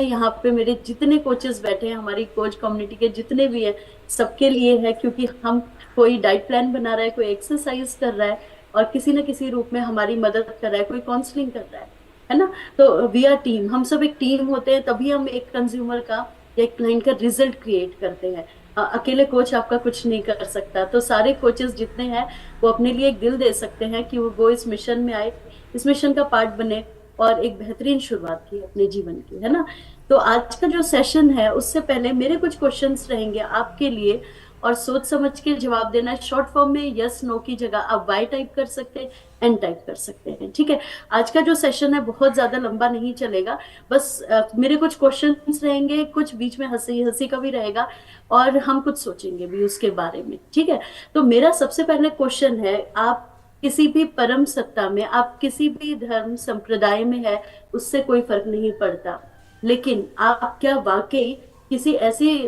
यहाँ पे मेरे जितने कोचेस बैठे हैं, हमारी कोच कम्युनिटी के जितने भी हैं, सबके लिए है। क्योंकि हम, कोई डाइट प्लान बना रहा है, कोई एक्सरसाइज कर रहा है, और किसी न किसी रूप में हमारी मदद कर रहा है, कोई काउंसलिंग कर रहा है ना। तो वी आर टीम, हम सब एक टीम होते हैं, तभी हम एक कंज्यूमर का या एक क्लाइंट का रिजल्ट क्रिएट करते हैं। अकेले कोच आपका कुछ नहीं कर सकता। तो सारे कोचेस जितने हैं, वो अपने लिए एक दिल दे सकते हैं कि वो इस मिशन में आए, इस मिशन का पार्ट बने, और एक बेहतरीन शुरुआत की अपने जीवन की, है ना। तो आज का जो सेशन है, उससे पहले मेरे कुछ क्वेश्चंस रहेंगे आपके लिए, और सोच समझ के जवाब देना है। शॉर्ट फॉर्म में यस नो की जगह आप वाई टाइप कर सकते हैं, एन टाइप कर सकते हैं, ठीक है। आज का जो सेशन है बहुत ज्यादा लंबा नहीं चलेगा। बस मेरे कुछ क्वेश्चंस रहेंगे, कुछ बीच में हंसी हंसी का भी रहेगा, और हम कुछ सोचेंगे भी उसके बारे में, ठीक है। तो मेरा सबसे पहले क्वेश्चन है, आप किसी भी परम सत्ता में, आप किसी भी धर्म संप्रदाय में है, उससे कोई फर्क नहीं पड़ता, लेकिन आप क्या वाकई किसी ऐसी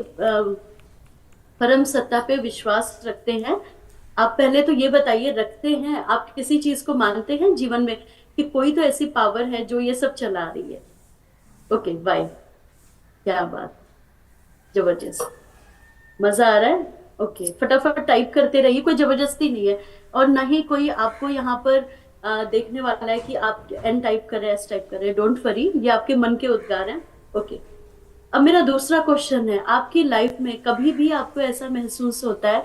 परम सत्ता पे विश्वास रखते हैं? आप पहले तो ये बताइए, रखते हैं? आप किसी चीज को मानते हैं जीवन में कि कोई तो ऐसी पावर है जो ये सब चला रही है? Okay, bye. क्या बात, जबरदस्त, मजा आ रहा है। ओके, फटाफट टाइप करते रहिए, कोई जबरदस्ती नहीं है, और ना ही कोई आपको यहाँ पर देखने वाला है कि आप एन टाइप कर रहे हैं, एस टाइप कर रहे हैं। डोंट वरी, ये आपके मन के उद्गार हैं। ओके। अब मेरा दूसरा क्वेश्चन है, आपकी लाइफ में कभी भी आपको ऐसा महसूस होता है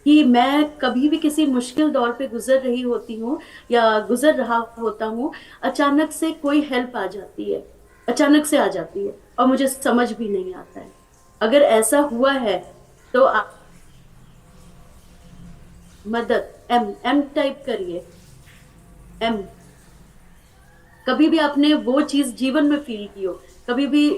कि मैं कभी भी किसी मुश्किल दौर पे गुजर रही होती हूँ या गुजर रहा होता हूँ, अचानक से कोई हेल्प आ जाती है, अचानक से आ जाती है, और मुझे समझ भी नहीं आता है? अगर ऐसा हुआ है तो मदद, एम एम टाइप करिए, एम। कभी भी आपने वो चीज जीवन में फील की हो, कभी भी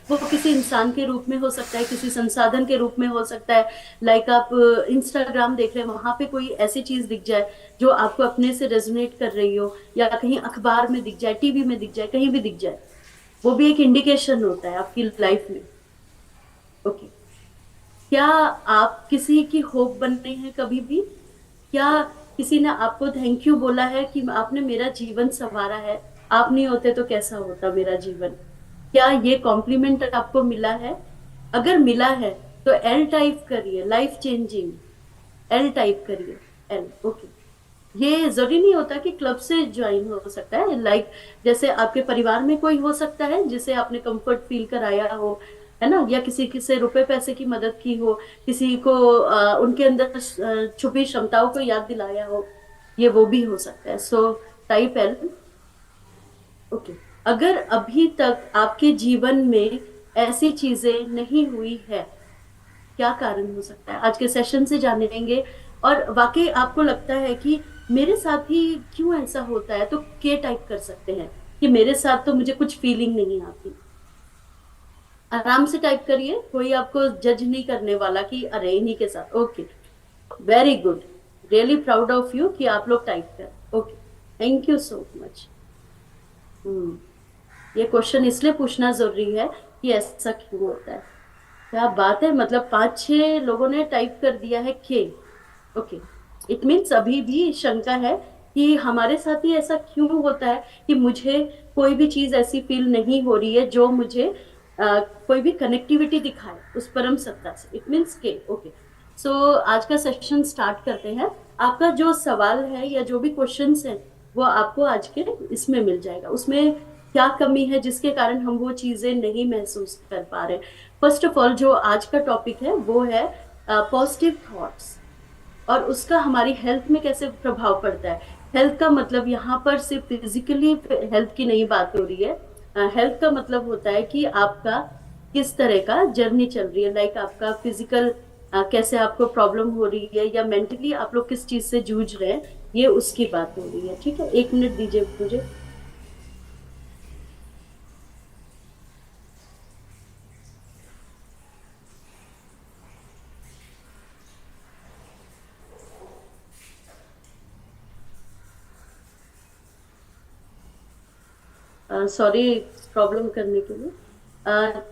वो किसी इंसान के रूप में हो सकता है, किसी संसाधन के रूप में हो सकता है। लाइक आप इंस्टाग्राम देख रहे हैं, वहां पे कोई ऐसी चीज दिख जाए जो आपको अपने से रेजोनेट कर रही हो, या कहीं अखबार में दिख जाए, टीवी में दिख जाए, कहीं भी दिख जाए, वो भी एक इंडिकेशन होता है आपकी लाइफ में। ओके। क्या आप किसी की होप बनते हैं कभी भी? क्या किसी ने आपको थैंक यू बोला है कि आपने मेरा जीवन संवारा है, आप नहीं होते तो कैसा होता मेरा जीवन? क्या ये कॉम्प्लीमेंट आपको मिला है? अगर मिला है तो एल टाइप करिए, लाइफ चेंजिंग, एल टाइप करिए, एल। ओके। ये जरूरी नहीं होता कि क्लब से ज्वाइन हो सकता है, लाइक जैसे आपके परिवार में कोई हो सकता है जिसे आपने कंफर्ट फील कराया हो, है ना, या किसी किसी रुपए पैसे की मदद की हो, किसी को उनके अंदर छुपी क्षमताओं को याद दिलाया हो, ये वो भी हो सकता है। So type L. ओके। अगर अभी तक आपके जीवन में ऐसी चीजें नहीं हुई है, क्या कारण हो सकता है? आज के सेशन से जानेंगे। और वाकई आपको लगता है कि मेरे साथ ही क्यों ऐसा होता है, तो के टाइप कर सकते हैं कि मेरे साथ तो मुझे कुछ फीलिंग नहीं आती। आराम से टाइप करिए, कोई आपको जज नहीं करने वाला कि अरे इन्हीं के साथ। Okay, very good, really proud of you कि आप लोग टाइप कर। Okay, thank you so much. Hmm, ये क्वेश्चन इसलिए पूछना जरूरी है कि ऐसा क्यों होता है। क्या बात है, मतलब 5-6 लोगों ने टाइप कर दिया है के। ओके, इट मीन्स अभी भी शंका है कि हमारे साथ ही ऐसा क्यों होता है कि मुझे कोई भी चीज ऐसी फील नहीं हो रही है जो मुझे कोई भी कनेक्टिविटी दिखाए उस परम सत्ता से। इट मीन्स के। ओके, सो आज का सेशन स्टार्ट करते हैं। आपका जो सवाल है या जो भी क्वेश्चंस हैं, वो आपको आज के इसमें मिल जाएगा। उसमें क्या कमी है जिसके कारण हम वो चीजें नहीं महसूस कर पा रहे? फर्स्ट ऑफ ऑल, जो आज का टॉपिक है वो है पॉजिटिव थॉट्स, और उसका हमारी हेल्थ में कैसे प्रभाव पड़ता है। हेल्थ का मतलब यहाँ पर सिर्फ फिजिकली हेल्थ की नहीं बात हो रही है। हेल्थ का मतलब होता है कि आपका किस तरह का जर्नी चल रही है, लाइक आपका फिजिकल कैसे आपको प्रॉब्लम हो रही है, या मेंटली आप लोग किस चीज से जूझ रहे हैं, ये उसकी बात हो रही है। ठीक है, 1 मिनट दीजिए मुझे। सॉरी प्रॉब्लम करने के लिए।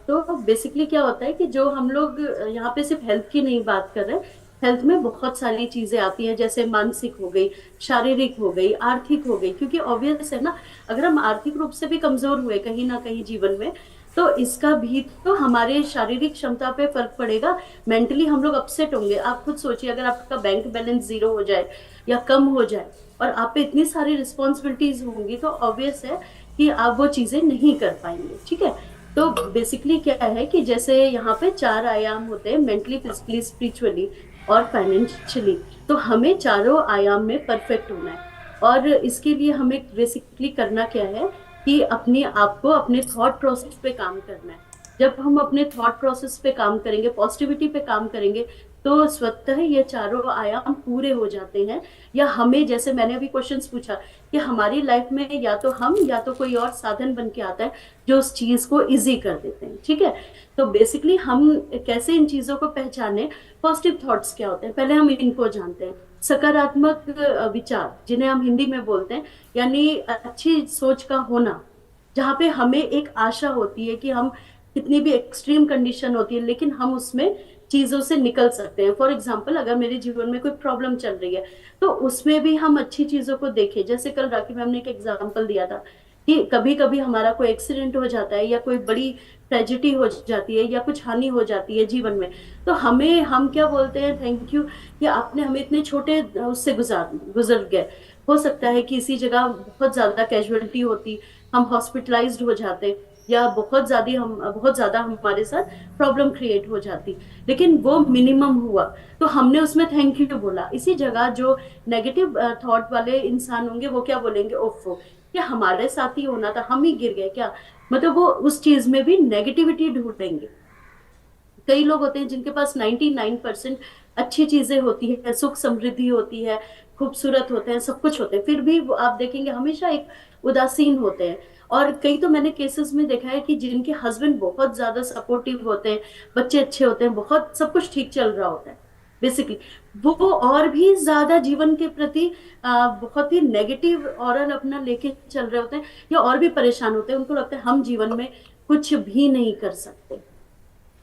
तो बेसिकली क्या होता है कि जो हम लोग यहाँ पे सिर्फ हेल्थ की नहीं बात कर रहे हैं, हेल्थ में बहुत सारी चीजें आती हैं, जैसे मानसिक हो गई, शारीरिक हो गई, आर्थिक हो गई। क्योंकि ऑब्वियस है ना, अगर हम आर्थिक रूप से भी कमजोर हुए कहीं ना कहीं जीवन में, तो इसका भी तो हमारे शारीरिक क्षमता पे फर्क पड़ेगा। मेंटली हम लोग अपसेट होंगे। आप खुद सोचिए, अगर आपका बैंक बैलेंस जीरो हो जाए या कम हो जाए और आप पे इतनी सारी रिस्पॉन्सिबिलिटीज होंगी, तो ऑब्वियस है कि आप वो चीजें नहीं कर पाएंगे। ठीक है। तो बेसिकली क्या है कि जैसे यहाँ पे चार आयाम होते हैं, मेंटली, फिजिकली, स्पिरिचुअली और फाइनेंशियली। तो हमें चारों आयाम में परफेक्ट होना है। और इसके लिए हमें बेसिकली करना क्या है कि अपने आप को, अपने थॉट प्रोसेस पे काम करना है। जब हम अपने थॉट प्रोसेस पे काम करेंगे, पॉजिटिविटी पे काम करेंगे, तो स्वतः ये चारों आयाम पूरे हो जाते हैं। या हमें, जैसे मैंने अभी क्वेश्चंस पूछा कि हमारी लाइफ में या तो हम या तो कोई और साधन बन के आता है जो उस चीज को इजी कर देते हैं। ठीक है। तो बेसिकली हम कैसे इन चीजों को पहचाने, पॉजिटिव थॉट्स क्या होते हैं, पहले हम इनको जानते हैं। सकारात्मक विचार, जिन्हें हम हिंदी में बोलते हैं, यानी अच्छी सोच का होना, जहाँ पे हमें एक आशा होती है कि हम, कितनी भी एक्सट्रीम कंडीशन होती है लेकिन हम उसमें चीजों से निकल सकते हैं। फॉर एग्जाम्पल, अगर मेरे जीवन में कोई प्रॉब्लम चल रही है तो उसमें भी हम अच्छी चीजों को देखें। जैसे कल राखी मैम ने एक एग्जाम्पल दिया था कि कभी कभी हमारा कोई एक्सीडेंट हो जाता है या कोई बड़ी ट्रेजिडी हो जाती है या कुछ हानि हो जाती है जीवन में, तो हमें, हम क्या बोलते हैं, थैंक यू कि आपने हमें इतने छोटे उससे गुजर गए। हो सकता है कि इसी जगह बहुत ज्यादा कैजुअलिटी होती, हम हॉस्पिटलाइज्ड हो जाते, या बहुत ज्यादा हमारे साथ प्रॉब्लम क्रिएट हो जाती, लेकिन वो मिनिमम हुआ। तो हमने उसमें थैंक यू बोला। इसी जगह जो नेगेटिव थॉट वाले इंसान होंगे वो क्या बोलेंगे, ओफो, क्या हमारे साथ ही होना था, हम ही गिर गए क्या। मतलब वो उस चीज में भी नेगेटिविटी ढूंढेंगे। कई लोग होते हैं जिनके पास 99% अच्छी चीजें होती है, सुख समृद्धि होती है, खूबसूरत होते हैं, सब कुछ होते हैं, फिर भी आप देखेंगे हमेशा एक उदासीन होते हैं। और कई तो मैंने केसेस में देखा है कि जिनके हस्बैंड बहुत ज्यादा सपोर्टिव होते हैं, बच्चे अच्छे होते हैं, बहुत सब कुछ ठीक चल रहा होता है, बेसिकली वो और भी ज्यादा जीवन के प्रति बहुत ही नेगेटिव ऑरल अपना लेके चल रहे होते हैं, या और भी परेशान होते हैं। उनको लगता है हम जीवन में कुछ भी नहीं कर सकते,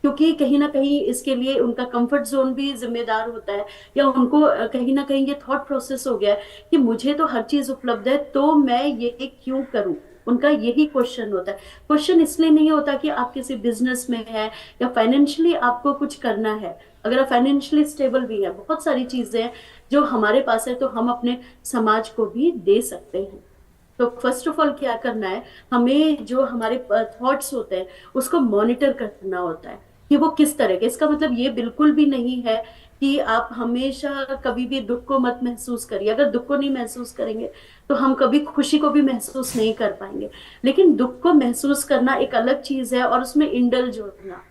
क्योंकि कहीं ना कहीं इसके लिए उनका कंफर्ट जोन भी जिम्मेदार होता है, या उनको कहीं ना कहीं ये थॉट प्रोसेस हो गया है कि मुझे तो हर चीज उपलब्ध है तो मैं ये क्यों करूं। उनका यही क्वेश्चन होता है। क्वेश्चन इसलिए नहीं होता कि आप किसी बिजनेस में है या फाइनेंशियली आपको कुछ करना है। अगर आप फाइनेंशियली स्टेबल भी है, बहुत सारी चीजें हैं जो हमारे पास है, तो हम अपने समाज को भी दे सकते हैं। तो फर्स्ट ऑफ ऑल क्या करना है, हमें जो हमारे थॉट्स होते हैं उसको मॉनिटर करना होता है कि वो किस तरह के। इसका मतलब ये बिल्कुल भी नहीं है कि आप हमेशा कभी भी दुख को मत महसूस करिए। अगर दुख को नहीं महसूस करेंगे तो हम कभी खुशी को भी महसूस नहीं कर पाएंगे। लेकिन दुख को महसूस करना एक अलग चीज है और उसमें इंडल्ज होना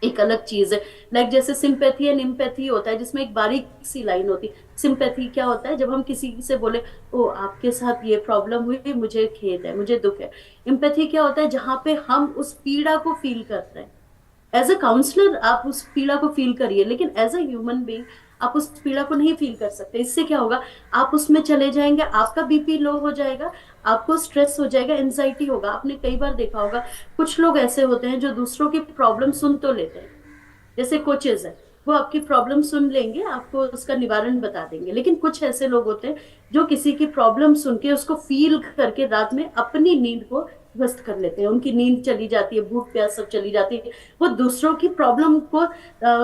एक अलग चीज है। लाइक जैसे सिंपैथी एंड इम्पैथी होता है, जिसमें एक बारीक सी लाइन होती है। सिंपैथी क्या होता है, जब हम किसी से बोले, ओ आपके साथ ये प्रॉब्लम हुई, मुझे खेद है, मुझे दुख है। इम्पैथी क्या होता है, जहां पे हम उस पीड़ा को फील करते हैं। एज अ काउंसलर आप उस पीड़ा को फील करिए, लेकिन एज अ ह्यूमन बीइंग आप उस पीड़ा को नहीं फील कर सकते। इससे क्या होगा, आप उसमें चले जाएंगे, आपका बीपी लो हो जाएगा, आपको स्ट्रेस हो जाएगा, एंजाइटी होगा। आपने कई बार देखा होगा, कुछ लोग ऐसे होते हैं जो दूसरों की प्रॉब्लम सुन तो लेते हैं, जैसे कोचेज है, वो आपकी प्रॉब्लम सुन लेंगे, आपको उसका निवारण बता देंगे। लेकिन कुछ ऐसे लोग होते हैं जो किसी की प्रॉब्लम सुन के उसको फील करके रात में अपनी नींद को ध्वस्त कर लेते हैं। उनकी नींद चली जाती है, भूख प्यास सब चली जाती है, वो दूसरों की प्रॉब्लम को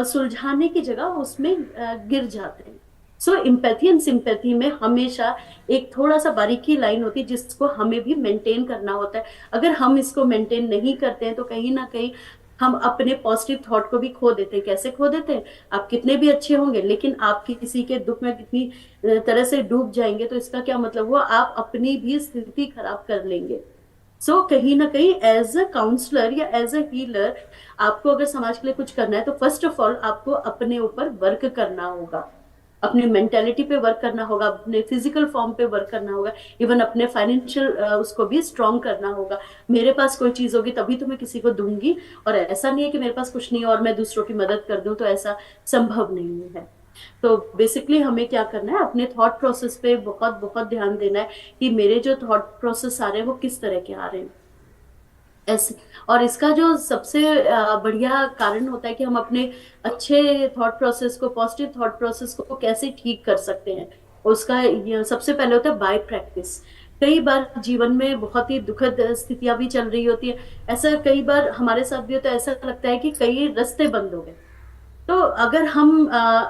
सुलझाने की जगह उसमें गिर जाते हैं। सो इम्पैथी एंड सिंपैथी में हमेशा एक थोड़ा सा बारीकी लाइन होती है जिसको हमें भी मेंटेन करना होता है। अगर हम इसको मेंटेन नहीं करते हैं तो कहीं ना कहीं हम अपने पॉजिटिव थॉट को भी खो देते हैं। कैसे खो देते हैं, आप कितने भी अच्छे होंगे लेकिन आप किसी के दुख में कितनी तरह से डूब जाएंगे, तो इसका क्या मतलब हुआ, आप अपनी भी स्थिति खराब कर लेंगे। कहीं ना कहीं एज अ काउंसलर या एज अ हीलर, आपको अगर समाज के लिए कुछ करना है तो फर्स्ट ऑफ ऑल आपको अपने ऊपर वर्क करना होगा, अपने मेंटेलिटी पे वर्क करना होगा, अपने फिजिकल फॉर्म पे वर्क करना होगा, इवन अपने फाइनेंशियल उसको भी स्ट्रॉन्ग करना होगा। मेरे पास कोई चीज होगी तभी तो मैं किसी को दूंगी, और ऐसा नहीं है कि मेरे पास कुछ नहीं है और मैं दूसरों की मदद कर दूं, तो ऐसा संभव नहीं है। तो बेसिकली हमें क्या करना है, अपने थॉट प्रोसेस पे बहुत बहुत ध्यान देना है कि मेरे जो थॉट प्रोसेस आ रहे हैं वो किस तरह के आ रहे हैं, ऐसे। और इसका जो सबसे बढ़िया कारण होता है कि हम अपने अच्छे थॉट प्रोसेस को, पॉजिटिव थॉट प्रोसेस को कैसे ठीक कर सकते हैं, उसका सबसे पहले होता है बाय प्रैक्टिस। कई बार जीवन में बहुत ही दुखद स्थितियां भी चल रही होती है। ऐसा कई बार हमारे साथ भी होता है, ऐसा लगता है कि कई रास्ते बंद हो गए। तो अगर हम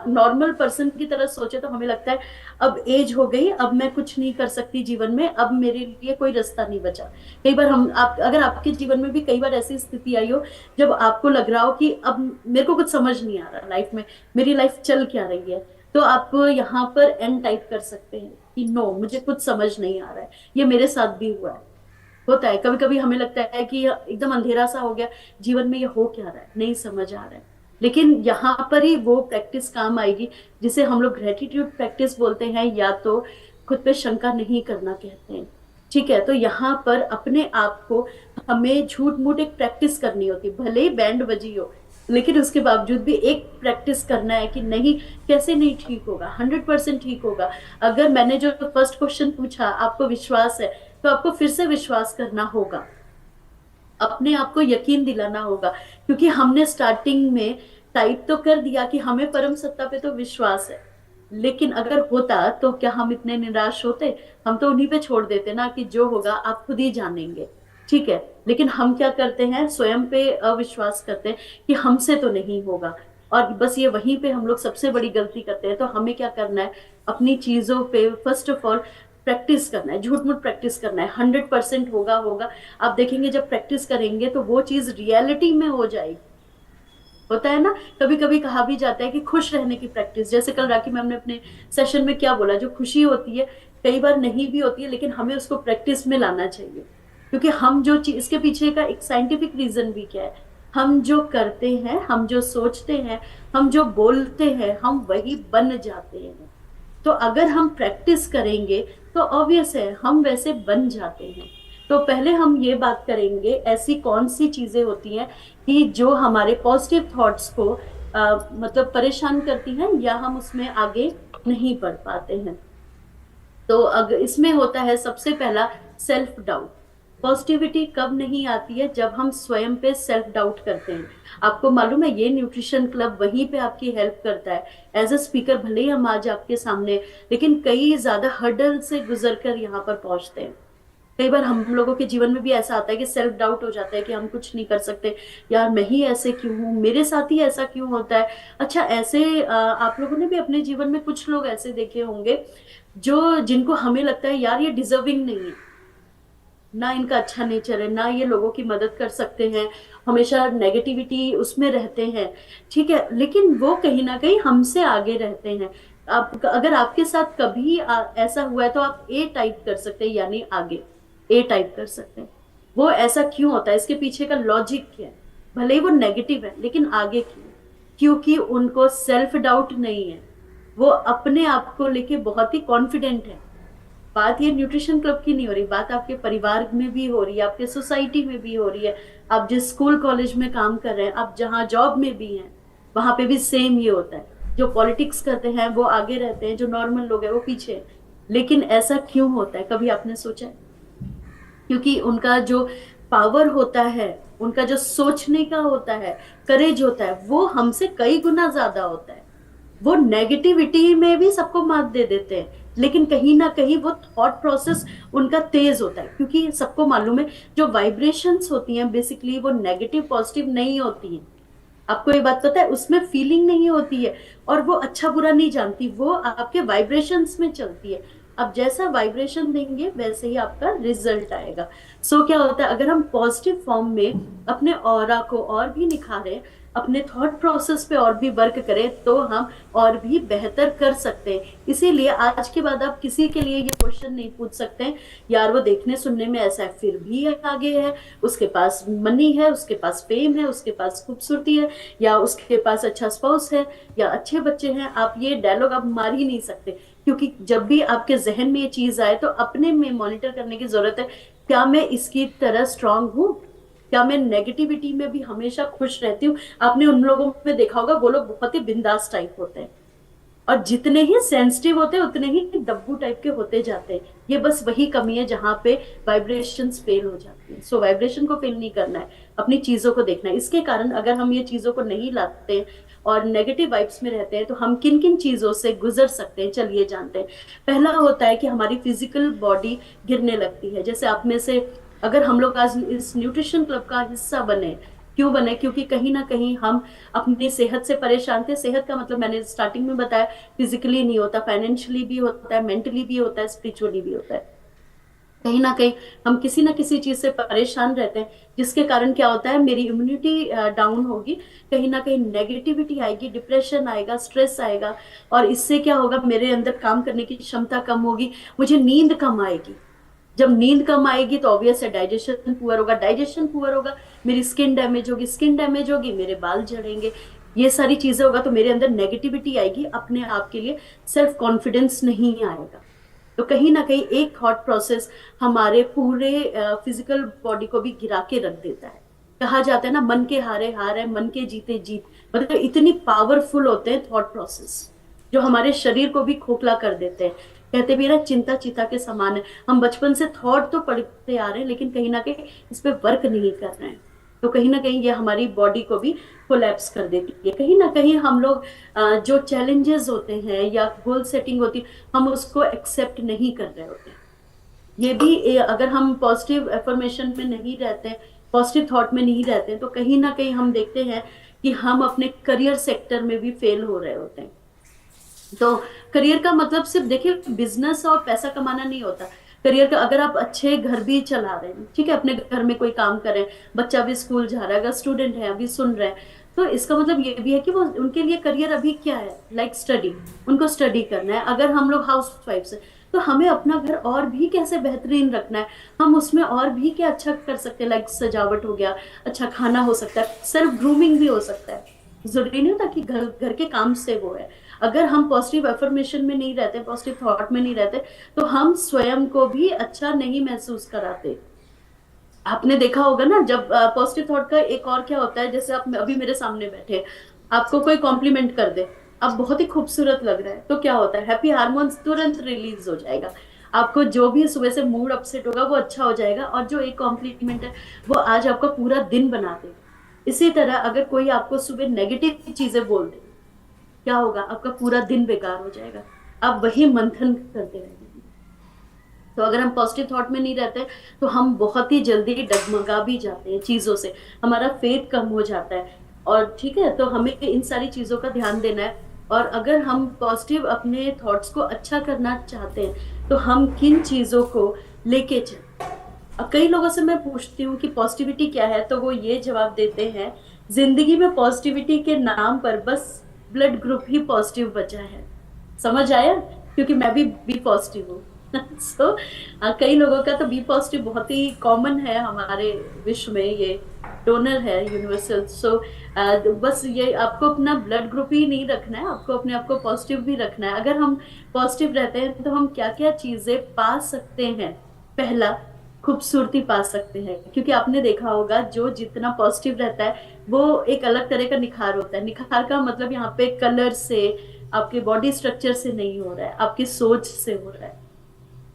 नॉर्मल पर्सन की तरह सोचे तो हमें लगता है अब एज हो गई, अब मैं कुछ नहीं कर सकती जीवन में, अब मेरे लिए कोई रास्ता नहीं बचा। कई बार हम आप अगर आपके जीवन में भी कई बार ऐसी स्थिति आई हो जब आपको लग रहा हो कि अब मेरे को कुछ समझ नहीं आ रहा लाइफ में, मेरी लाइफ चल क्या रही है, तो आप यहाँ पर एन टाइप कर सकते हैं कि नो, मुझे कुछ समझ नहीं आ रहा है। ये मेरे साथ भी हुआ है, होता है कभी कभी हमें लगता है कि एकदम अंधेरा सा हो गया जीवन में, ये हो क्या रहा है, नहीं समझ आ रहा है। लेकिन यहाँ पर ही वो प्रैक्टिस काम आएगी जिसे हम लोग ग्रेटिट्यूड प्रैक्टिस बोलते हैं, या तो खुद पे शंका नहीं करना कहते हैं। ठीक है, तो यहाँ पर अपने आप को हमें झूठ मूठ एक प्रैक्टिस करनी होती है, भले ही बैंड बजी हो, लेकिन उसके बावजूद भी एक प्रैक्टिस करना है कि नहीं, कैसे नहीं ठीक होगा, 100% ठीक होगा। अगर मैंने जो फर्स्ट क्वेश्चन पूछा आपको विश्वास है, तो आपको फिर से विश्वास करना होगा, अपने आप को यकीन दिलाना होगा। क्योंकि हमने स्टार्टिंग में टाइप तो कर दिया कि हमें परम सत्ता पे तो विश्वास है, लेकिन अगर होता तो क्या हम इतने निराश होते? हम तो उन्हीं पे छोड़ देते ना कि जो होगा आप खुद ही जानेंगे। ठीक है, लेकिन हम क्या करते हैं, स्वयं पे अविश्वास करते हैं कि हमसे तो नहीं होगा। और बस ये वहीं पे हम लोग सबसे बड़ी गलती करते हैं। तो हमें क्या करना है, अपनी चीजों पे फर्स्ट ऑफ ऑल प्रैक्टिस करना है, झूठ मूठ प्रैक्टिस करना है। 100% होगा होगा, आप देखेंगे जब प्रैक्टिस करेंगे तो वो चीज रियलिटी में हो जाएगी। होता है ना, कभी कभी कहा भी जाता है कि खुश रहने की प्रैक्टिस, जैसे कल राखी मैम ने अपने सेशन में क्या बोला, जो खुशी होती है कई बार नहीं भी होती है, लेकिन हमें उसको प्रैक्टिस में लाना चाहिए। क्योंकि हम जो चीज, इसके पीछे का एक साइंटिफिक रीजन भी क्या है, हम जो करते हैं, हम जो सोचते हैं, हम जो बोलते हैं, हम वही बन जाते हैं। तो अगर हम प्रैक्टिस करेंगे तो ऑब्वियस है हम वैसे बन जाते हैं। तो पहले हम ये बात करेंगे ऐसी कौन सी चीजें होती हैं कि जो हमारे पॉजिटिव थॉट्स को मतलब परेशान करती हैं, या हम उसमें आगे नहीं बढ़ पाते हैं। तो अगर इसमें होता है सबसे पहला सेल्फ डाउट। पॉजिटिविटी कब नहीं आती है, जब हम स्वयं पे सेल्फ डाउट करते हैं। आपको मालूम है, ये न्यूट्रिशन क्लब वहीं पे आपकी हेल्प करता है। एज अ स्पीकर भले ही हम आज आपके सामने, लेकिन कई ज्यादा हर्डल से गुजर कर यहाँ पर पहुंचते हैं। कई बार हम लोगों के जीवन में भी ऐसा आता है कि सेल्फ डाउट हो जाता है कि हम कुछ नहीं कर सकते, यार मैं ही ऐसे क्यों हूँ, मेरे साथ ही ऐसा क्यों होता है। अच्छा, ऐसे आप लोगों ने भी अपने जीवन में कुछ लोग ऐसे देखे होंगे जो जिनको हमें लगता है यार ये डिजर्विंग नहीं है, ना इनका अच्छा नेचर है, ना ये लोगों की मदद कर सकते हैं, हमेशा नेगेटिविटी उसमें रहते हैं। ठीक है, लेकिन वो कहीं ना कहीं हमसे आगे रहते हैं। आप अगर आपके साथ कभी ऐसा हुआ है तो आप ए टाइप कर सकते हैं, यानी आगे ए टाइप कर सकते हैं। वो ऐसा क्यों होता है, इसके पीछे का लॉजिक क्या है? भले ही वो नेगेटिव है, लेकिन आगे क्यों? क्योंकि उनको सेल्फ डाउट नहीं है, वो अपने आप को लेके बहुत ही कॉन्फिडेंट है। बात ये न्यूट्रिशन क्लब की नहीं हो रही, बात आपके परिवार में भी हो रही है, आपके सोसाइटी में भी हो रही है, आप जिस स्कूल कॉलेज में काम कर रहे हैं, आप जहाँ जॉब में भी हैं, वहां पे भी सेम ये होता है। जो पॉलिटिक्स करते हैं वो आगे रहते हैं, जो नॉर्मल लोग हैं वो पीछे हैं। लेकिन ऐसा क्यों होता है, कभी आपने सोचा है? क्योंकि उनका जो पावर होता है, उनका जो सोचने का होता है, करेज होता है, वो हमसे कई गुना ज्यादा होता है। वो नेगेटिविटी में भी सबको मात दे देते हैं, लेकिन कहीं ना कहीं वो थॉट प्रोसेस उनका तेज होता है। क्योंकि सबको मालूम है जो वाइब्रेशंस होती हैं बेसिकली वो नेगेटिव पॉजिटिव नहीं होती हैं। आपको ये बात पता है, उसमें फीलिंग नहीं होती है, और वो अच्छा बुरा नहीं जानती, वो आपके वाइब्रेशंस में चलती है। आप जैसा वाइब्रेशन देंगे वैसे ही आपका रिजल्ट आएगा। क्या होता है, अगर हम पॉजिटिव फॉर्म में अपने ऑरा को और भी निखारें, अपने थॉट प्रोसेस पे और भी वर्क करें, तो हम और भी बेहतर कर सकते हैं। इसीलिए आज के बाद आप किसी के लिए ये क्वेश्चन नहीं पूछ सकते यार वो देखने सुनने में ऐसा है फिर भी आगे है, उसके पास मनी है, उसके पास फेम है, उसके पास खूबसूरती है, या उसके पास अच्छा स्पाउस है, या अच्छे बच्चे हैं। आप ये डायलॉग आप मार ही नहीं सकते। क्योंकि जब भी आपके जहन में ये चीज आए तो अपने में मॉनिटर करने की जरूरत है, क्या मैं इसकी तरह स्ट्रांग हूं? क्या मैं नेगेटिविटी में भी हमेशा खुश रहती हूँ? आपने उन लोगों में देखा होगा वो लोग बहुत ही बिंदास टाइप होते हैं, और जितने ही सेंसिटिव होते हैं उतने ही डब्बू टाइप के होते जाते हैं। ये बस वही कमी है जहां पे वाइब्रेशंस फेल हो जाती हैं। सो वाइब्रेशन को फेल नहीं करना है, अपनी चीजों को देखना है। इसके कारण अगर हम ये चीजों को नहीं लाते हैं और नेगेटिव वाइब्स में रहते हैं तो हम किन किन चीजों से गुजर सकते हैं, चलिए जानते हैं। पहला होता है कि हमारी फिजिकल बॉडी गिरने लगती है। जैसे आप में से अगर हम लोग आज इस न्यूट्रिशन क्लब का हिस्सा बने, क्यों बने? क्योंकि कहीं ना कहीं हम अपनी सेहत से परेशान थे। सेहत का मतलब मैंने स्टार्टिंग में बताया, फिजिकली नहीं होता, फाइनेंशियली भी होता है, मेंटली भी होता है, स्पिरिचुअली भी होता है। कहीं ना कहीं हम किसी ना किसी चीज से परेशान रहते हैं, जिसके कारण क्या होता है, मेरी इम्यूनिटी डाउन होगी, कहीं ना कहीं नेगेटिविटी आएगी, डिप्रेशन आएगा, स्ट्रेस आएगा। और इससे क्या होगा, मेरे अंदर काम करने की क्षमता कम होगी, मुझे नींद कम आएगी। जब नींद कम आएगी तो ऑब्वियस है डाइजेशन पुअर होगा, डाइजेशन पुअर होगा, मेरी स्किन डैमेज होगी, स्किन डैमेज होगी, मेरे बाल झड़ेंगे। ये सारी चीजें होगा तो मेरे अंदर नेगेटिविटी आएगी, अपने आप के लिए सेल्फ कॉन्फिडेंस नहीं आएगा। तो कहीं ना कहीं एक थॉट प्रोसेस हमारे पूरे फिजिकल बॉडी को भी गिरा के रख देता है। कहा जाता है ना, मन के हारे हार है, मन के जीते जीत। मतलब इतनी पावरफुल होते हैं थॉट प्रोसेस, जो हमारे शरीर को भी खोखला कर देते हैं। कहते भी ना, चिंता चिता के समान है। हम बचपन से थॉट तो पढ़ते आ रहे हैं लेकिन कहीं ना कहीं इस पे वर्क नहीं कर रहे हैं। तो कहीं ना कहीं ये हमारी बॉडी को भी कोलैप्स कर देती है। कहीं ना कहीं हम लोग जो चैलेंजेस होते हैं या गोल सेटिंग होती है, हम उसको एक्सेप्ट नहीं कर रहे होते। ये भी अगर हम पॉजिटिव एफर्मेशन में नहीं रहते, पॉजिटिव थॉट में नहीं रहते, तो कहीं ना कहीं हम देखते हैं कि हम अपने करियर सेक्टर में भी फेल हो रहे होते हैं। तो करियर का मतलब सिर्फ देखिए बिजनेस और पैसा कमाना नहीं होता। करियर का, अगर आप अच्छे घर भी चला रहे हैं, ठीक है, अपने घर में कोई काम कर रहे हैं, बच्चा भी स्कूल जा रहा है, अगर स्टूडेंट है अभी सुन रहे हैं, तो इसका मतलब ये भी है कि वो उनके लिए करियर अभी क्या है, लाइक स्टडी, उनको स्टडी करना है। अगर हम लोग हाउस वाइफ है तो हमें अपना घर और भी कैसे बेहतरीन रखना है, हम उसमें और भी क्या अच्छा कर सकते हैं, लाइक सजावट हो गया, अच्छा खाना हो सकता है, सेल्फ ग्रूमिंग भी हो सकता है। जरूरी नहीं होता कि घर घर के काम से वो है। अगर हम पॉजिटिव एफर्मेशन में नहीं रहते, पॉजिटिव थॉट में नहीं रहते, तो हम स्वयं को भी अच्छा नहीं महसूस कराते। आपने देखा होगा ना, जब पॉजिटिव थॉट का एक और क्या होता है, जैसे आप अभी मेरे सामने बैठे, आपको कोई कॉम्प्लीमेंट कर दे, आप बहुत ही खूबसूरत लग रहा है, तो क्या होता है, हैप्पी हार्मोन्स तुरंत रिलीज हो जाएगा। आपको जो भी सुबह से मूड अपसेट होगा वो अच्छा हो जाएगा, और जो एक कॉम्प्लीमेंट है वो आज आपका पूरा दिन बना देगा। इसी तरह अगर कोई आपको सुबह नेगेटिव चीजें बोल दे, क्या होगा, आपका पूरा दिन बेकार हो जाएगा, आप वही मंथन करते रहेंगे। तो अगर हम पॉजिटिव थॉट में नहीं रहते तो हम बहुत ही जल्दी डगमगा भी जाते हैं चीजों से, हमारा फेथ कम हो जाता है। और ठीक है, तो हमें इन सारी चीजों का ध्यान देना है। और अगर हम पॉजिटिव अपने थॉट्स को अच्छा करना चाहते हैं तो हम किन चीजों को लेके चलें। अब कई लोगों से मैं पूछती हूँ कि पॉजिटिविटी क्या है, तो वो ये जवाब देते हैं, जिंदगी में पॉजिटिविटी के नाम पर बस ब्लड ग्रुप ही पॉजिटिव बचा है। समझ आया? क्योंकि मैं भी बी पॉजिटिव हूँ। सो कई लोगों का तो बी पॉजिटिव बहुत ही कॉमन है हमारे विश्व में, ये डोनर है यूनिवर्सल। सो बस ये आपको अपना ब्लड ग्रुप ही नहीं रखना है, आपको अपने आप को पॉजिटिव भी रखना है। अगर हम पॉजिटिव रहते हैं तो हम क्या क्या चीजें पा सकते हैं। पहला, खूबसूरती पा सकते हैं, क्योंकि आपने देखा होगा जो जितना पॉजिटिव रहता है वो एक अलग तरह का निखार होता है। निखार का मतलब यहाँ पे कलर से, आपके बॉडी स्ट्रक्चर से नहीं हो रहा है, आपकी सोच से हो रहा है।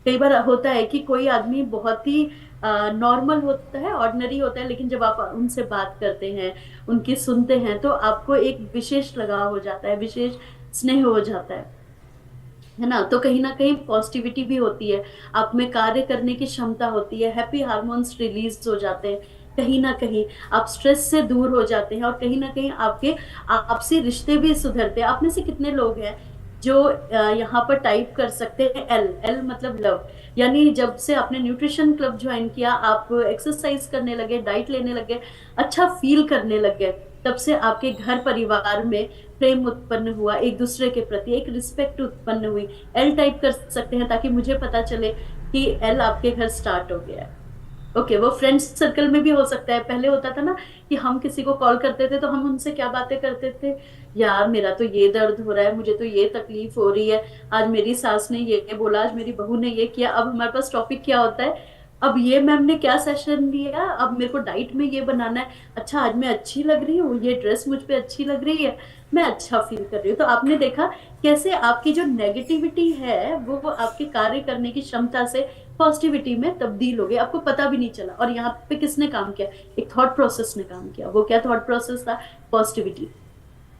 कई बार होता है कि कोई आदमी बहुत ही नॉर्मल होता है, ऑर्डिनरी होता है, लेकिन जब आप उनसे बात करते हैं, उनकी सुनते हैं, तो आपको एक विशेष लगाव हो जाता है, विशेष स्नेह हो जाता है ना। तो कहीं ना कहीं पॉजिटिविटी भी होती है, आप में कार्य करने की क्षमता होती है, हैप्पी हार्मोन्स रिलीज हो जाते हैं, कहीं ना कहीं आप स्ट्रेस से दूर हो जाते हैं, और कहीं ना कहीं आपके आपसी रिश्ते भी सुधरते हैं। आप में से कितने लोग हैं जो यहाँ पर टाइप कर सकते हैं एल, एल मतलब लव। यानी जब से आपने न्यूट्रिशन क्लब ज्वाइन किया, आप एक्सरसाइज करने लगे, डाइट लेने लगे, अच्छा फील करने लगे, तब से आपके घर परिवार में प्रेम उत्पन्न हुआ, एक दूसरे के प्रति एक रिस्पेक्ट उत्पन्न हुई। एल टाइप कर सकते हैं ताकि मुझे पता चले कि एल आपके घर स्टार्ट हो गया है। ओके, वो फ्रेंड्स सर्कल में भी हो सकता है। पहले होता था ना कि हम किसी को कॉल करते थे तो हम उनसे क्या बातें करते थे, यार मेरा तो ये दर्द हो रहा है, मुझे तो ये तकलीफ हो रही है, आज मेरी सास ने ये बोला, आज मेरी बहू ने ये किया। अब हमारे पास टॉपिक क्या होता है, अब ये मैम ने क्या सेशन दिया, अब मेरे को डाइट में ये बनाना है, अच्छा आज मैं अच्छी लग रही हूँ, ये ड्रेस मुझ पे अच्छी लग रही है, मैं अच्छा फील कर रही हूँ। तो आपने देखा कैसे आपकी जो नेगेटिविटी है वो आपके कार्य करने की क्षमता से पॉजिटिविटी में तब्दील हो गई, आपको पता भी नहीं चला। और यहाँ पे किसने काम किया? एक थॉट प्रोसेस ने काम किया। वो क्या थॉट प्रोसेस था? पॉजिटिविटी,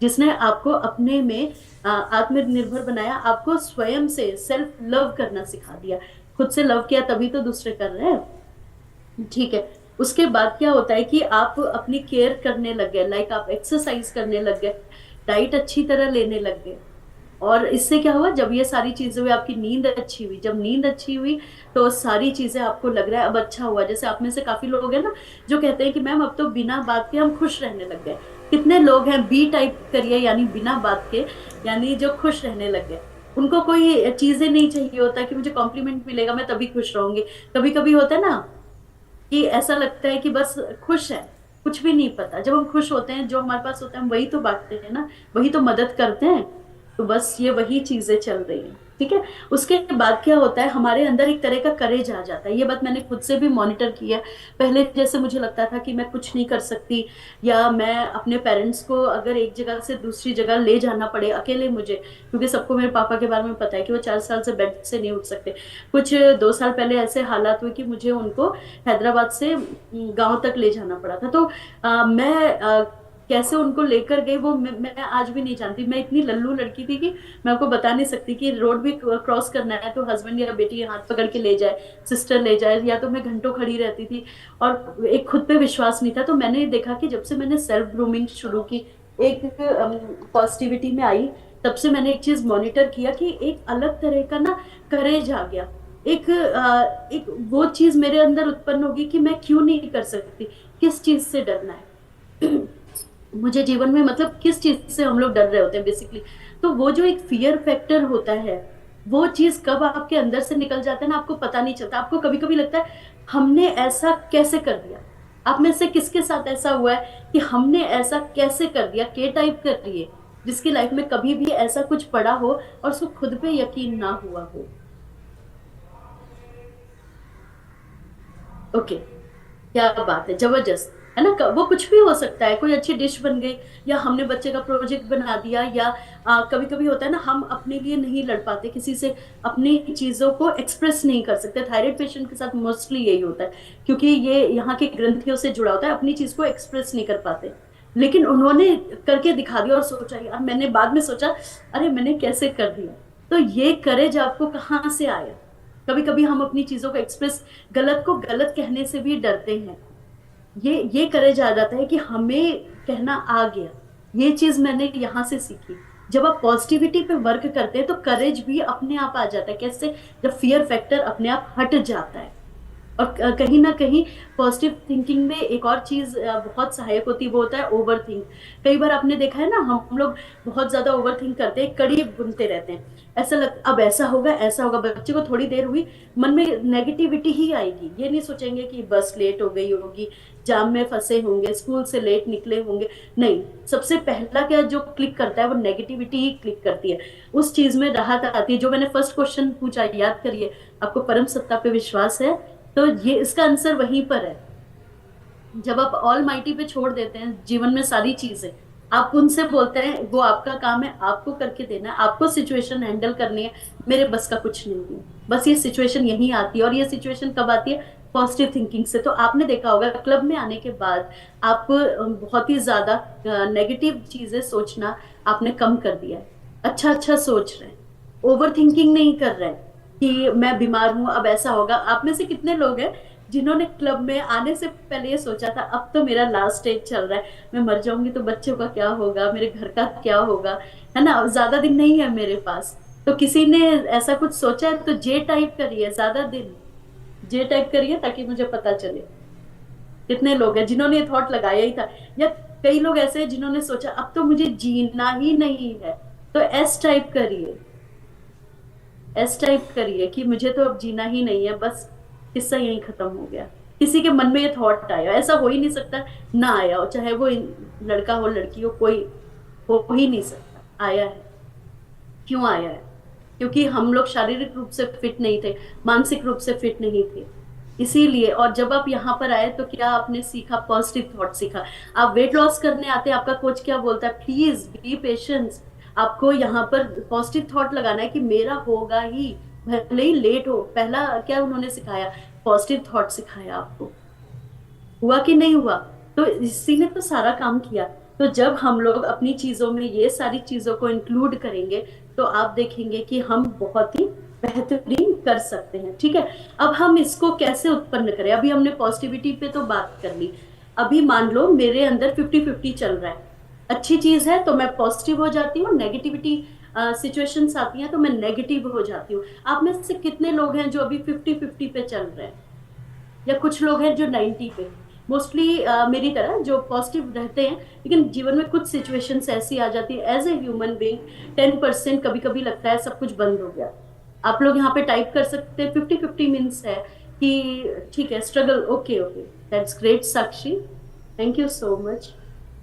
जिसने आपको अपने में आत्मनिर्भर बनाया, आपको स्वयं से सेल्फ लव करना सिखा दिया। खुद से लव किया तभी तो दूसरे कर रहे हैं। ठीक है। उसके बाद क्या होता है कि आप अपनी केयर करने लग गए, लाइक आप एक्सरसाइज करने लग गए, डाइट अच्छी तरह लेने लग गए। और इससे क्या हुआ? जब ये सारी चीजें हुई, आपकी नींद अच्छी हुई। जब नींद अच्छी हुई तो सारी चीजें आपको लग रहा है अब अच्छा हुआ। जैसे आप में से काफी लोग हैं ना जो कहते हैं कि मैम अब तो बिना बात के हम खुश रहने लग गए। कितने लोग हैं बी टाइप करिए, यानी बिना बात के, यानी जो खुश रहने लग गए। उनको कोई चीजें नहीं चाहिए होता कि मुझे कॉम्प्लीमेंट मिलेगा मैं तभी खुश रहूंगी। कभी कभी होता है ना कि ऐसा लगता है कि बस खुश है, कुछ भी नहीं पता। जब हम खुश होते हैं जो हमारे पास होता है हम वही तो बांटते हैं ना, वही तो मदद करते हैं। तो बस ये वही चीजें चल रही हैं। ठीक है। उसके बाद क्या होता है, हमारे अंदर एक तरह का करेज आ जाता है। ये बात मैंने खुद से भी मॉनिटर किया है। पहले जैसे मुझे लगता था कि मैं कुछ नहीं कर सकती, या मैं अपने पेरेंट्स को अगर एक जगह से दूसरी जगह ले जाना पड़े अकेले मुझे, क्योंकि सबको मेरे पापा के बारे में पता है कि वो 4 साल से बेड से नहीं उठ सकते। कुछ 2 साल पहले ऐसे हालात हुए कि मुझे उनको हैदराबाद से गांव तक ले जाना पड़ा था। तो मैं कैसे उनको लेकर गई वो मैं आज भी नहीं जानती। मैं इतनी लल्लू लड़की थी कि मैं आपको बता नहीं सकती कि रोड भी क्रॉस करना है तो हस्बैंड या बेटी हाथ पकड़ के ले जाए, सिस्टर ले जाए, या तो मैं घंटों खड़ी रहती थी। और एक खुद पे विश्वास नहीं था। तो मैंने देखा कि जब से मैंने सेल्फ ग्रूमिंग शुरू की, एक पॉजिटिविटी में आई, तब से मैंने एक चीज मॉनिटर किया कि एक अलग तरह का ना करेज आ गया। एक वो चीज मेरे अंदर उत्पन्न होगी कि मैं क्यों नहीं कर सकती, किस चीज से डरना है। मुझे जीवन में मतलब किस चीज से हम लोग डर रहे होते हैं बेसिकली। तो वो जो एक फियर फैक्टर होता है, वो चीज कब आपके अंदर से निकल जाता है ना आपको पता नहीं चलता। आपको कभी कभी लगता है हमने ऐसा कैसे कर दिया। आप में से किसके साथ ऐसा हुआ है कि हमने ऐसा कैसे कर दिया? के टाइप कर रही है जिसकी लाइफ में कभी भी ऐसा कुछ पड़ा हो और उसको खुद पे यकीन ना हुआ हो। ओके। क्या बात है, जबरदस्त है ना। वो कुछ भी हो सकता है, कोई अच्छी डिश बन गई, या हमने बच्चे का प्रोजेक्ट बना दिया, या कभी कभी होता है ना हम अपने लिए नहीं लड़ पाते किसी से, अपनी चीजों को एक्सप्रेस नहीं कर सकते। थायराइड पेशेंट के साथ मोस्टली यही होता है, क्योंकि ये यहाँ के ग्रंथियों से जुड़ा होता है, अपनी चीज को एक्सप्रेस नहीं कर पाते। लेकिन उन्होंने करके दिखा दिया और सोचा यार, मैंने बाद में सोचा अरे मैंने कैसे कर दिया। तो ये करेज आपको कहाँ से आया? कभी कभी हम अपनी चीजों को एक्सप्रेस, गलत को गलत कहने से भी डरते हैं। ये करेज आ जाता है कि हमें कहना आ गया। ये चीज मैंने यहां से सीखी। जब आप पॉजिटिविटी पे वर्क करते हैं तो करेज भी अपने आप आ जाता है। कैसे? जब फियर फैक्टर अपने आप हट जाता है। और कहीं ना कहीं पॉजिटिव थिंकिंग में एक और चीज बहुत सहायक होती है, वो होता है ओवर थिंक। कई बार आपने देखा है ना हम लोग बहुत ज्यादा ओवर थिंक करते हैं, कड़ी बुनते रहते हैं। ऐसा लग अब ऐसा होगा ऐसा होगा, बच्चे को थोड़ी देर हुई मन में नेगेटिविटी ही आएगी। ये नहीं सोचेंगे कि बस लेट हो गई होगी, जाम में फंसे होंगे, स्कूल से लेट निकले होंगे। नहीं, सबसे पहला क्या जो क्लिक करता है वो नेगेटिविटी ही क्लिक करती है। उस चीज में राहत आती है। जो मैंने फर्स्ट क्वेश्चन पूछा याद करिए, आपको परम सत्ता पे विश्वास है? तो ये इसका आंसर वहीं पर है। जब आप ऑल माइटी पे छोड़ देते हैं जीवन में सारी चीजें, आप उनसे बोलते हैं वो आपका काम है, आपको करके देना है, आपको सिचुएशन हैंडल करनी है, मेरे बस का कुछ नहीं है। बस ये सिचुएशन यही आती है। और ये सिचुएशन कब आती है? पॉजिटिव थिंकिंग से। तो आपने देखा होगा क्लब में आने के बाद आप बहुत ही ज्यादा नेगेटिव चीजें सोचना आपने कम कर दिया है। अच्छा अच्छा सोच रहे हैं, ओवर थिंकिंग नहीं कर रहे हैं कि मैं बीमार हूं अब ऐसा होगा। आप में से कितने लोग हैं जिन्होंने क्लब में आने से पहले ये सोचा था अब तो मेरा लास्ट स्टेज चल रहा है, मैं मर जाऊंगी तो बच्चों का क्या होगा, मेरे घर का क्या होगा, है ना, ज्यादा दिन नहीं है मेरे पास। तो किसी ने ऐसा कुछ सोचा है तो जे टाइप करिए, ज्यादा दिन जे टाइप करिए ताकि मुझे पता चले कितने लोग हैं जिन्होंने ये थॉट लगाया ही था। या कई लोग ऐसे हैं जिन्होंने सोचा अब तो मुझे जीना ही नहीं है, तो एस टाइप करिए। एस टाइप करिए कि मुझे तो अब जीना ही नहीं है, बस किस्सा यही खत्म हो गया। किसी के मन में ये थॉट आया, ऐसा हो ही नहीं सकता ना आया हो, चाहे वो लड़का हो लड़की हो, कोई हो ही नहीं सकता। आया है। क्यों आया है? क्योंकि हम लोग शारीरिक रूप से फिट नहीं थे, मानसिक रूप से फिट नहीं थे। इसीलिए, और जब आप यहाँ पर आए तो क्या आपने सीखा? पॉजिटिव थॉट सीखा। आप वेट लॉस करने आते हैं, आपका कोच क्या बोलता है? Please be patience. आपको यहाँ पर पॉजिटिव थॉट लगाना है कि मेरा होगा ही, भले ही लेट हो। पहला क्या उन्होंने सिखाया? पॉजिटिव थॉट सिखाया आपको। हुआ कि नहीं हुआ? तो इसी ने तो सारा काम किया। तो जब हम लोग अपनी चीजों में ये सारी चीजों को इंक्लूड करेंगे, तो आप देखेंगे कि हम बहुत ही बेहतरीन कर सकते हैं। ठीक है, अब हम इसको कैसे उत्पन्न करें? अभी हमने पॉजिटिविटी पे तो बात कर ली। अभी मान लो मेरे अंदर 50-50 चल रहा है, अच्छी चीज है तो मैं पॉजिटिव हो जाती हूँ, नेगेटिविटी सिचुएशंस आती हैं तो मैं नेगेटिव हो जाती हूँ। आप में से कितने लोग हैं जो अभी 50-50 पे चल रहे हैं? या कुछ लोग हैं जो 90 पे? मोस्टली मेरी तरह जो पॉजिटिव रहते हैं, लेकिन जीवन में कुछ सिचुएशंस ऐसी आ जाती है एज ए ह्यूमन बीइंग, 10% कभी कभी लगता है सब कुछ बंद हो गया। आप लोग यहाँ पे टाइप कर सकते हैं 50-50 मीन्स है कि ठीक है, struggle. Okay okay, that's great Sakshi, thank you so much.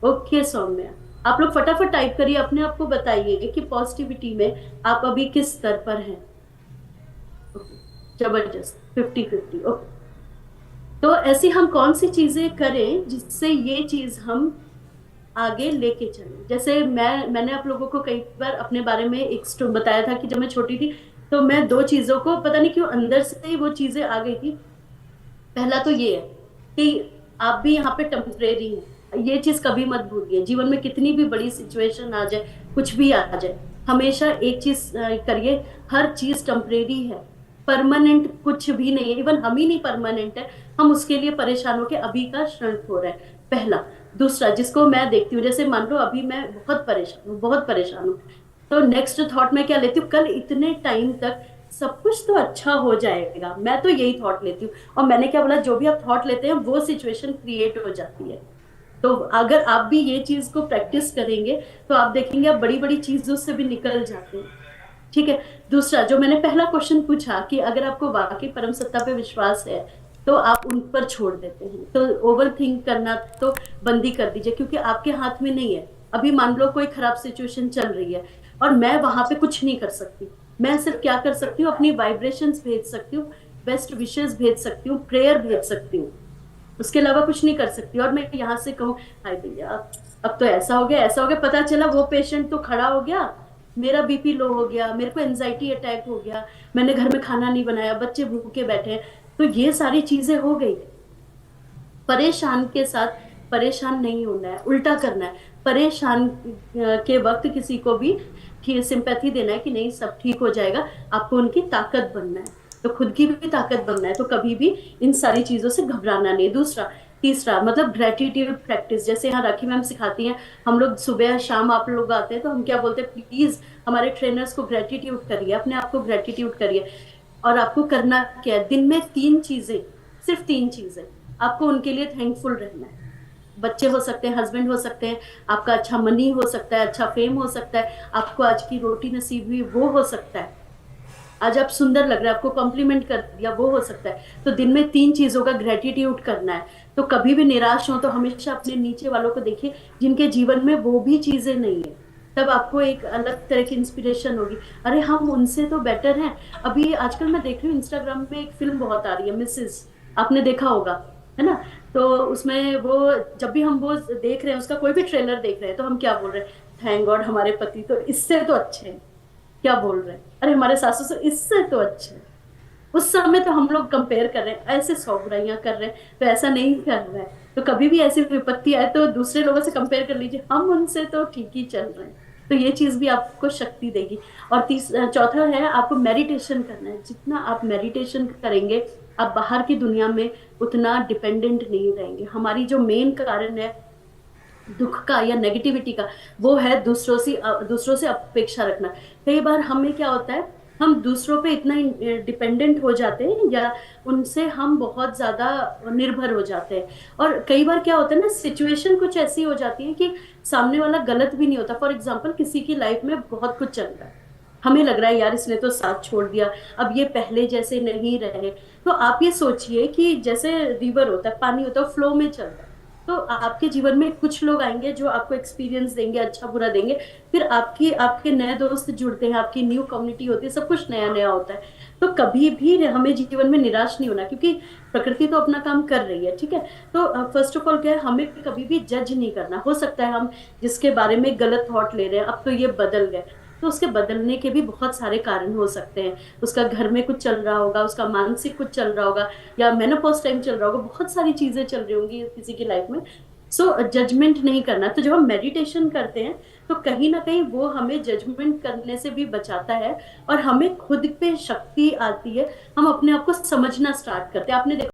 Okay Saumya, आप लोग फटाफट टाइप करिए, अपने आप को बताइए कि पॉजिटिविटी में आप अभी किस स्तर पर हैं। ओके, जबरदस्त, 50-50। ओके, तो ऐसी हम कौन सी चीजें करें जिससे ये चीज हम आगे लेके चलें? जैसे मैंने आप लोगों को कई बार अपने बारे में एक बताया था कि जब मैं छोटी थी तो मैं दो चीजों को, पता नहीं क्यों अंदर से ही वो चीजें आ गई थी। पहला तो ये है कि आप भी यहाँ पे टेम्परेरी हैं, ये चीज कभी मत भूलिए। जीवन में कितनी भी बड़ी सिचुएशन आ जाए, कुछ भी आ जाए, हमेशा एक चीज करिए, हर चीज टेम्परेरी है, परमानेंट कुछ भी नहीं है। इवन हम ही नहीं परमानेंट है, हम उसके लिए परेशान होकर अभी का क्षण हो रहा है। पहला। दूसरा, जिसको मैं देखती हूँ, जैसे मान लो अभी मैं बहुत परेशान हूँ, बहुत परेशान हूँ, तो नेक्स्ट थॉट मैं क्या लेती हूँ? कल इतने टाइम तक सब कुछ तो अच्छा हो जाएगा, मैं तो यही थॉट लेती हूँ। और मैंने क्या बोला, जो भी आप थॉट लेते हैं वो सिचुएशन क्रिएट हो जाती है। तो अगर आप भी ये चीज को प्रैक्टिस करेंगे तो आप देखेंगे आप बड़ी बड़ी चीजों से भी निकल जाते हैं। ठीक है। दूसरा, जो मैंने पहला क्वेश्चन पूछा कि अगर आपको वाकई परम सत्ता पे विश्वास है तो आप उन पर छोड़ देते हैं, तो ओवर थिंक करना तो बंद ही कर दीजिए, क्योंकि आपके हाथ में नहीं है। अभी मान लो कोई खराब सिचुएशन चल रही है और मैं वहां पे कुछ नहीं कर सकती। मैं सिर्फ क्या कर सकती हूँ? अपनी वाइब्रेशंस भेज सकती हूँ, बेस्ट विशेस भेज सकती हूँ, प्रेयर भेज सकती हूँ, उसके अलावा कुछ नहीं कर सकती। और मैं यहाँ से कहूँ, हाय भैया अब तो ऐसा हो गया, ऐसा हो गया, पता चला वो पेशेंट तो खड़ा हो गया, मेरा बीपी लो हो गया, मेरे को एंजाइटी अटैक हो गया, मैंने घर में खाना नहीं बनाया, बच्चे भूखे बैठे हैं। तो ये सारी चीजें हो गई। परेशान के साथ परेशान नहीं होना है, उल्टा करना है। परेशान के वक्त किसी को भी सिंपैथी देना है कि नहीं सब ठीक हो जाएगा, आपको उनकी ताकत बनना है, तो खुद की भी ताकत बनना है। तो कभी भी इन सारी चीजों से घबराना नहीं। दूसरा, तीसरा मतलब ग्रेटिट्यूड प्रैक्टिस, जैसे यहाँ राखी मैम सिखाती हैं, हम लोग सुबह शाम आप लोग आते हैं तो हम क्या बोलते हैं, प्लीज हमारे ट्रेनर्स को ग्रेटिट्यूड करिए, अपने आप को ग्रेटिट्यूड करिए। और आपको करना क्या है? दिन में 3 चीजें, सिर्फ 3 चीजें, आपको उनके लिए थैंकफुल रहना है। बच्चे हो सकते हैं, हस्बैंड हो सकते हैं, आपका अच्छा मनी हो सकता है, अच्छा फेम हो सकता है, आपको आज की रोटी नसीब हुई वो हो सकता है, आज आप सुंदर लग रहे हैं, आपको कॉम्प्लीमेंट कर दिया वो हो सकता है। तो दिन में 3 चीजों का ग्रेटिट्यूड करना है। तो कभी भी निराश हो तो हमेशा अपने नीचे वालों को देखिए जिनके जीवन में वो भी चीजें नहीं है, तब आपको एक अलग तरह की इंस्पिरेशन होगी, अरे हम उनसे तो बेटर हैं। अभी आजकल मैं देख रही हूँ इंस्टाग्राम में एक फिल्म बहुत आ रही है, मिसेस, आपने देखा होगा, है ना? तो उसमें वो, जब भी हम वो देख रहे हैं, उसका कोई भी ट्रेलर देख रहे हैं, तो हम क्या बोल रहे हैं? थैंक गॉड हमारे पति तो इससे तो अच्छे हैं। क्या बोल रहे हैं? अरे हमारे सासू से इससे तो अच्छे हैं। उस समय तो हम लोग कंपेयर कर रहे हैं, ऐसे 100 बुराइयां कर रहे हैं, तो ऐसा नहीं कर रहे हैं। तो कभी भी ऐसी विपत्ति आए तो दूसरे लोगों से कंपेयर कर लीजिए, हम उनसे तो ठीक ही चल रहे हैं। तो ये चीज भी आपको शक्ति देगी। और चौथा है, आपको मेडिटेशन करना है। जितना आप मेडिटेशन करेंगे, आप बाहर की दुनिया में उतना डिपेंडेंट नहीं रहेंगे। हमारी जो मेन कारण है दुख का या नेगेटिविटी का, वो है दूसरों से अपेक्षा रखना। कई बार हमें क्या होता है, हम दूसरों पे इतना डिपेंडेंट हो जाते हैं या उनसे हम बहुत ज्यादा निर्भर हो जाते हैं। और कई बार क्या होता है ना, सिचुएशन कुछ ऐसी हो जाती है कि सामने वाला गलत भी नहीं होता। फॉर एग्जाम्पल, किसी की लाइफ में बहुत कुछ चल रहा है, हमें लग रहा है यार इसने तो साथ छोड़ दिया, अब ये पहले जैसे नहीं रहे। तो आप ये सोचिए कि जैसे रिवर होता है, पानी होता है, फ्लो में चल रहा है। तो आपके जीवन में कुछ लोग आएंगे जो आपको एक्सपीरियंस देंगे, अच्छा बुरा देंगे, फिर आपके नए दोस्त जुड़ते हैं, आपकी न्यू कम्युनिटी होती है, सब कुछ नया नया होता है। तो कभी भी हमें जीवन में निराश नहीं होना, क्योंकि प्रकृति तो अपना काम कर रही है, ठीक है। तो फर्स्ट ऑफ ऑल क्या है, हमें कभी भी जज नहीं करना। हो सकता है हम जिसके बारे में गलत थॉट ले रहे हैं, अब तो ये बदल गए, तो उसके बदलने के भी बहुत सारे कारण हो सकते हैं। उसका घर में कुछ चल रहा होगा, उसका मानसिक कुछ चल रहा होगा, या मेनोपॉज टाइम चल रहा होगा, बहुत सारी चीजें चल रही होंगी किसी की लाइफ में। सो जजमेंट नहीं करना। तो जब हम मेडिटेशन करते हैं तो कहीं ना कहीं वो हमें जजमेंट करने से भी बचाता है, और हमें खुद पे शक्ति आती है, हम अपने आप को समझना स्टार्ट करते हैं। आपने देखा